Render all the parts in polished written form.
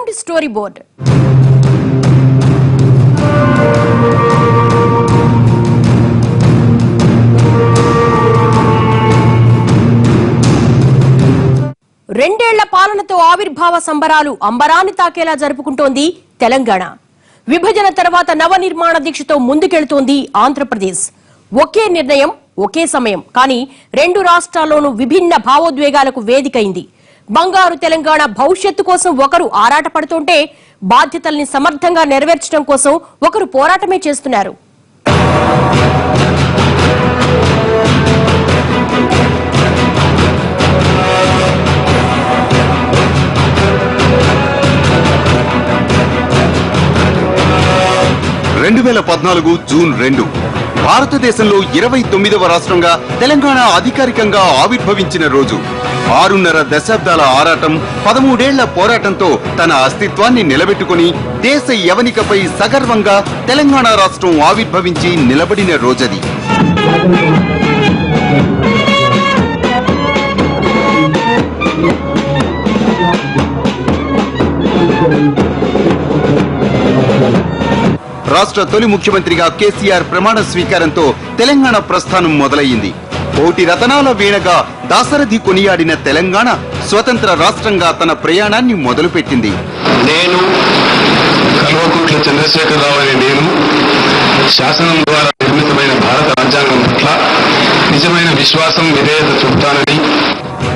ఇవాల్టి story board. రెండేళ్ల పాలనతో ఆవిర్భావ సంబరాలు అంబరాన్ని తాకేలా జరుపుకుంటోంది తెలంగాణ. విభజన తర్వాత నవనిర్మాణ దీక్షతో ముందుకెళ్తోంది ఆంధ్రప్రదేశ్. ఒకే నిర్ణయం, ఒకే సమయం, కానీ రెండు రాష్ట్రాల్లోనూ విభిన్న భావోద్వేగాలకు వేదికైంది. బంగారు తెలంగాణ భవిష్యత్తు కోసం ఒకరు ఆరాటపడుతుంటే బాధ్యతల్ని సమర్థంగా నెరవేర్చడం కోసం ఒకరు పోరాటమే చేస్తున్నారు. జూన్ 2 భారతదేశంలో 29వ రాష్ట్రంగా తెలంగాణ అధికారికంగా ఆవిర్భవించిన రోజు. 6.5 దశాబ్దాల ఆరాటం, 13 ఏళ్ల పోరాటంతో తన అస్తిత్వాన్ని నిలబెట్టుకుని దేశ యవనికపై సగర్వంగా తెలంగాణ రాష్ట్రం ఆవిర్భవించి నిలబడిన రోజది. రాష్ట్ర తొలి ముఖ్యమంత్రిగా కేసీఆర్ ప్రమాణ స్వీకారంతో తెలంగాణ ప్రస్థానం మొదలయ్యింది. కోటి రతనాల వీణగా దాశరథి కొనియాడిన తెలంగాణ స్వతంత్ర రాష్ట్రంగా తన ప్రయాణాన్ని మొదలుపెట్టింది. నేను కల్వకుంట్ల చంద్రశేఖరరావు అనే నేను శాసనం ద్వారా నిర్మితమైన భారత రాజ్యాంగం పట్ల నిజమైన విశ్వాసం, విధేయత చూపుతానని.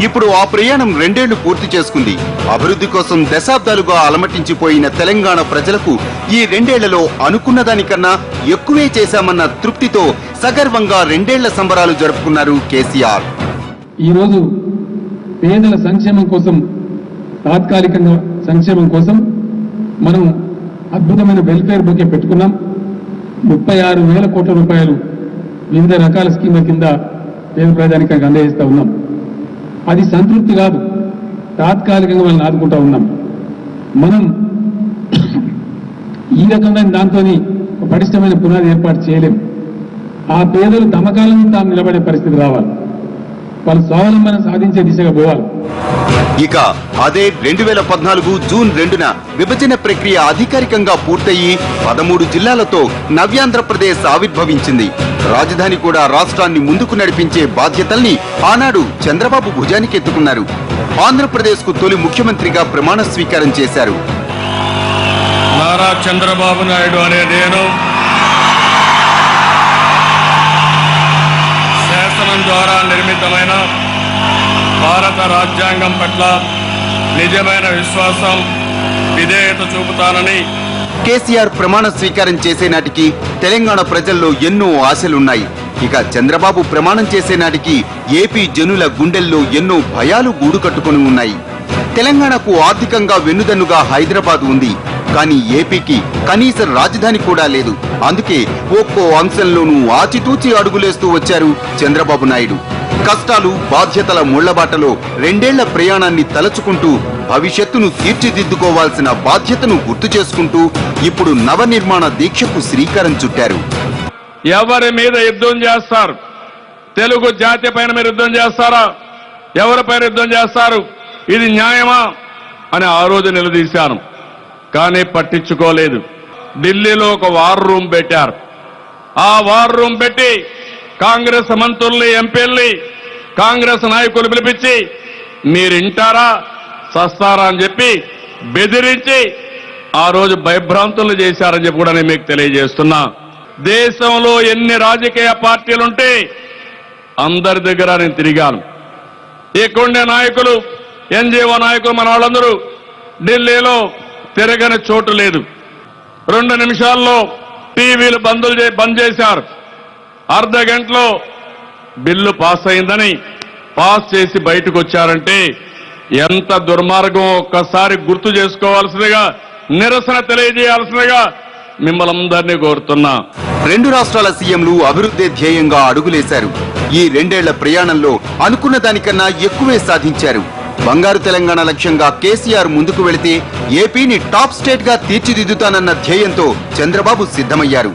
ఇప్పుడు ఆ ప్రయాణం 2 ఏళ్లు పూర్తి చేసుకుంది. అభివృద్ధి కోసం దశాబ్దాలుగా అలమటించిపోయిన తెలంగాణ ప్రజలకు ఈ 2 ఏళ్లలో అనుకున్న దానికన్నా ఎక్కువే చేశామన్న తృప్తితో సగర్వంగా 2 ఏళ్ల సంబరాలు జరుపుకున్నారు కేసీఆర్. ఈరోజు పేదల సంక్షేమం కోసం, తాత్కాలికంగా సంక్షేమం కోసం మనం అద్భుతమైన వెల్ఫేర్ బుకే పెట్టుకున్నాం. 36,000 కోట్ల రూపాయలు వివిధ రకాల స్కీమ్ల కింద పేద ప్రజానికానికి అందజేస్తా ఉన్నాం. అది సంతృప్తి కాదు, తాత్కాలికంగా మనం ఆదుకుంటా ఉన్నాం. మనం ఈ రకమైన దాంతో పటిష్టమైన పునాది ఏర్పాటు చేయలేం. ఆ పేదలు తమకాలను తాము నిలబడే పరిస్థితి రావాలి, వాళ్ళు స్వావలంబన సాధించే దిశగా పోవాలి. ఇక అదే 2014 జూన్ 2న విభజన ప్రక్రియ అధికారికంగా పూర్తయి 13 జిల్లాలతో నవ్యాంధ్రప్రదేశ్ ఆవిర్భవించింది. రాజధాని కూడా రాష్ట్రాన్ని ముందుకు నడిపించే బాధ్యతల్ని ఆనాడు చంద్రబాబు భుజానికెత్తుకున్నారు. ఆంధ్రప్రదేశ్ కు తొలి ముఖ్యమంత్రిగా ప్రమాణ స్వీకారం చేశారు. నారా చంద్రబాబు నాయుడు అనే నేను శాసనం ద్వారా నిర్మితమైన భారత రాజ్యాంగం పట్ల నిజమైన విశ్వాసం, విధేయత చూపుతానని. కేసీఆర్ ప్రమాణ స్వీకారం చేసే నాటికి తెలంగాణ ప్రజల్లో ఎన్నో ఆశలున్నాయి. ఇక చంద్రబాబు ప్రమాణం చేసే నాటికి ఏపీ జనుల గుండెల్లో ఎన్నో భయాలు గూడు కట్టుకుని ఉన్నాయి. తెలంగాణకు ఆర్థికంగా వెన్నుదన్నుగా హైదరాబాద్ ఉంది, కానీ ఏపీకి కనీస రాజధాని కూడా లేదు. అందుకే ఒక్కో అంశంలోనూ ఆచితూచి అడుగులేస్తూ వచ్చారు చంద్రబాబు నాయుడు. కష్టాలు, బాధ్యతల ముళ్లబాటలో 2 ఏళ్ల ప్రయాణాన్ని తలచుకుంటూ భవిష్యత్తును తీర్చిదిద్దుకోవాల్సిన బాధ్యతను గుర్తు చేసుకుంటూ ఇప్పుడు నవనిర్మాణ దీక్షకు శ్రీకారం చుట్టారు. ఎవరి మీద యుద్ధం చేస్తారు? తెలుగు జాతి పైన మీరు యుద్ధం చేస్తారా? ఎవరిపైన యుద్ధం చేస్తారు? ఇది న్యాయమా అని ఆ రోజు నిలదీశాను, కానీ పట్టించుకోలేదు. ఢిల్లీలో ఒక వార్ రూమ్ పెట్టారు. ఆ వార్ రూమ్ పెట్టి కాంగ్రెస్ మంత్రుల్ని, ఎంపీల్ని, కాంగ్రెస్ నాయకులు పిలిపించి మీరు వింటారా సస్తారా అని చెప్పి బెదిరించి ఆ రోజు భయభ్రాంతులు చేశారని చెప్పి కూడా నేను మీకు తెలియజేస్తున్నా. దేశంలో ఎన్ని రాజకీయ పార్టీలుంటే అందరి దగ్గర నేను తిరిగాను. ఇక్కడుండే నాయకులు, ఎన్జీఓ నాయకులు, మన వాళ్ళందరూ ఢిల్లీలో తిరగని చోటు లేదు. 2 నిమిషాల్లో టీవీలు బంద్ చేశారు. అర్ధ గంటలో బిల్లు పాస్ అయిందని పాస్ చేసి బయటకు వచ్చారంటే ఎంత దుర్మార్గం ఒక్కసారి గుర్తు చేసుకోవాల్సిందిగా, నిరసన తెలియజేయాల్సిందిగా మిమ్మల్ని అందరినీ కోరుతున్నా. 2 రాష్ట్రాల సీఎంలు అభివృద్ధి ధ్యేయంగా అడుగులేశారు. ఈ 2 ఏళ్ల ప్రయాణంలో అనుకున్న దానికన్నా ఎక్కువే సాధించారు. బంగారు తెలంగాణ లక్ష్యంగా కేసీఆర్ ముందుకు వెళితే ఏపీని టాప్ స్టేట్ గా తీర్చిదిద్దుతానన్న ధ్యేయంతో చంద్రబాబు సిద్ధమయ్యారు.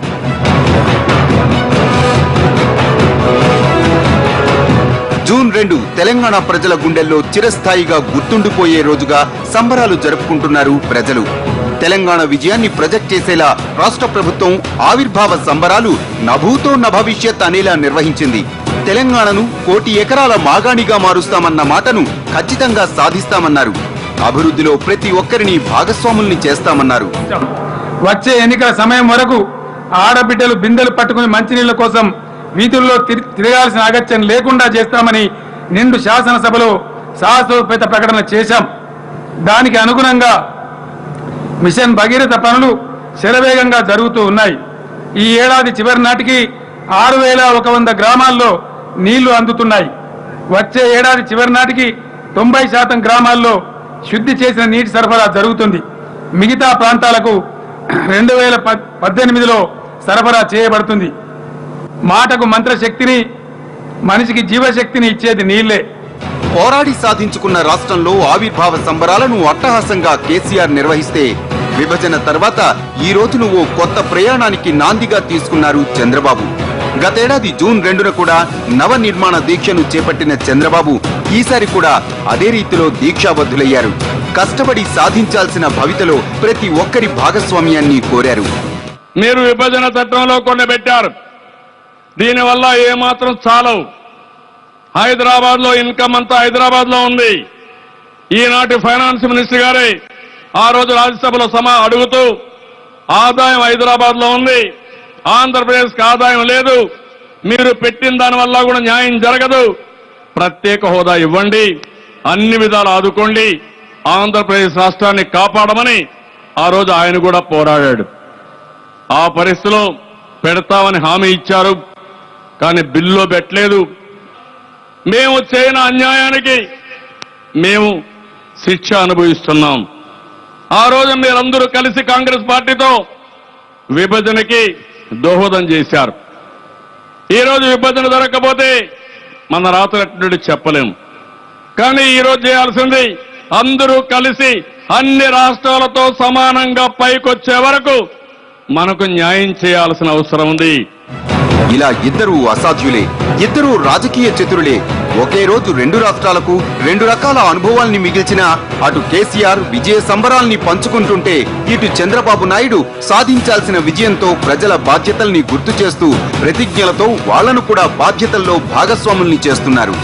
జూన్ 2 తెలంగాణ ప్రజల గుండెల్లో చిరస్థాయిగా గుర్తుండిపోయే రోజుగా సంబరాలు జరుపుకుంటున్నారు ప్రజలు. తెలంగాణ విజయాన్ని ప్రొజెక్ట్ చేసేలా రాష్ట్ర ప్రభుత్వం ఆవిర్భావ సంబరాలు నభూతో నభవిష్యత్ అనేలా నిర్వహించింది. తెలంగాణను 1 కోటి ఎకరాల మాగాణిగా మారుస్తామన్న మాటను ఖచ్చితంగా సాధిస్తామన్నారు. అభివృద్ధిలో ప్రతి ఒక్కరిని భాగస్వాముల్ని చేస్తామన్నారు. వచ్చే ఎన్నికల సమయం వరకు ఆడబిడ్డలు బిందెలు పట్టుకుని మంచినీళ్ల కోసం వీధుల్లో తిరగాల్సిన అగత్యం లేకుండా చేస్తామని నిండు శాసనసభలో సాహసోపేత ప్రకటన చేశాం. దానికి అనుగుణంగా మిషన్ భగీరథ పనులు శరవేగంగా జరుగుతూ ఉన్నాయి. ఈ ఏడాది చివరి నాటికి 6100 గ్రామాల్లో నీళ్లు అందుతున్నాయి. వచ్చే ఏడాది చివరి నాటికి 90% గ్రామాల్లో శుద్ధి చేసిన నీటి సరఫరా జరుగుతుంది. మిగతా ప్రాంతాలకు 2018లో సరఫరా చేయబడుతుంది. మాటకు మంత్రశక్తిని, మనిషికి జీవశక్తిని ఇచ్చేది నీళ్లే. పోరాడి సాధించుకున్న రాష్ట్రంలో ఆవిర్భావ సంబరాలను అట్టహాసంగా కేసీఆర్ నిర్వహిస్తే, విభజన తర్వాత ఈ రోజును ఓ కొత్త ప్రయాణానికి నాందిగా తీసుకున్నారు చంద్రబాబు. గతేడాది జూన్ 2న కూడా నవ నిర్మాణ దీక్షను చేపట్టిన చంద్రబాబు ఈసారి కూడా అదే రీతిలో దీక్షాబద్ధులయ్యారు. కష్టపడి సాధించాల్సిన భవితలో ప్రతి ఒక్కరి భాగస్వామ్యాన్ని కోరారు. మీరు విభజన చట్టంలో కొన్ని పెట్టారు, దీనివల్ల ఏమాత్రం చాలవు. హైదరాబాద్ లో ఇన్కమ్ అంతా హైదరాబాద్ లో ఉంది. ఈనాటి ఫైనాన్స్ మినిస్టర్ గారే ఆ రోజు రాజ్యసభలో అడుగుతూ ఆదాయం హైదరాబాద్ లో ఉంది, ఆంధ్రప్రదేశ్ కి ఆదాయం లేదు, మీరు పెట్టిన దాని వల్ల కూడా న్యాయం జరగదు, ప్రత్యేక హోదా ఇవ్వండి, అన్ని విధాలు ఆదుకోండి, ఆంధ్రప్రదేశ్ రాష్ట్రాన్ని కాపాడమని ఆ రోజు ఆయన కూడా పోరాడాడు. ఆ పరిస్థితిలో పెడతామని హామీ ఇచ్చారు, కానీ బిల్లులో పెట్టలేదు. మేము చేయని అన్యాయానికి మేము శిక్ష అనుభవిస్తున్నాం. ఆ రోజు మీరందరూ కలిసి కాంగ్రెస్ పార్టీతో విభజనకి దోహదం చేశారు. ఈ రోజు విభజన జరగకపోతే మన రాత్రి చెప్పలేము. కానీ ఈ రోజు చేయాల్సింది అందరూ కలిసి అన్ని రాష్ట్రాలతో సమానంగా పైకొచ్చే వరకు మనకు న్యాయం చేయాల్సిన అవసరం ఉంది. ఇలా ఇద్దరూ అసాధ్యులే, ఇద్దరూ రాజకీయ చతురులే. ఒకే రోజు 2 రాష్ట్రాలకు 2 రకాల అనుభవాల్ని మిగిల్చిన అటు కేసీఆర్ విజయ సంబరాల్ని పంచుకుంటుంటే, ఇటు చంద్రబాబు నాయుడు సాధించాల్సిన విజయంతో ప్రజల బాధ్యతల్ని గుర్తు చేస్తూ ప్రతిజ్ఞలతో వాళ్లను కూడా బాధ్యతల్లో భాగస్వాముల్ని చేస్తున్నారు.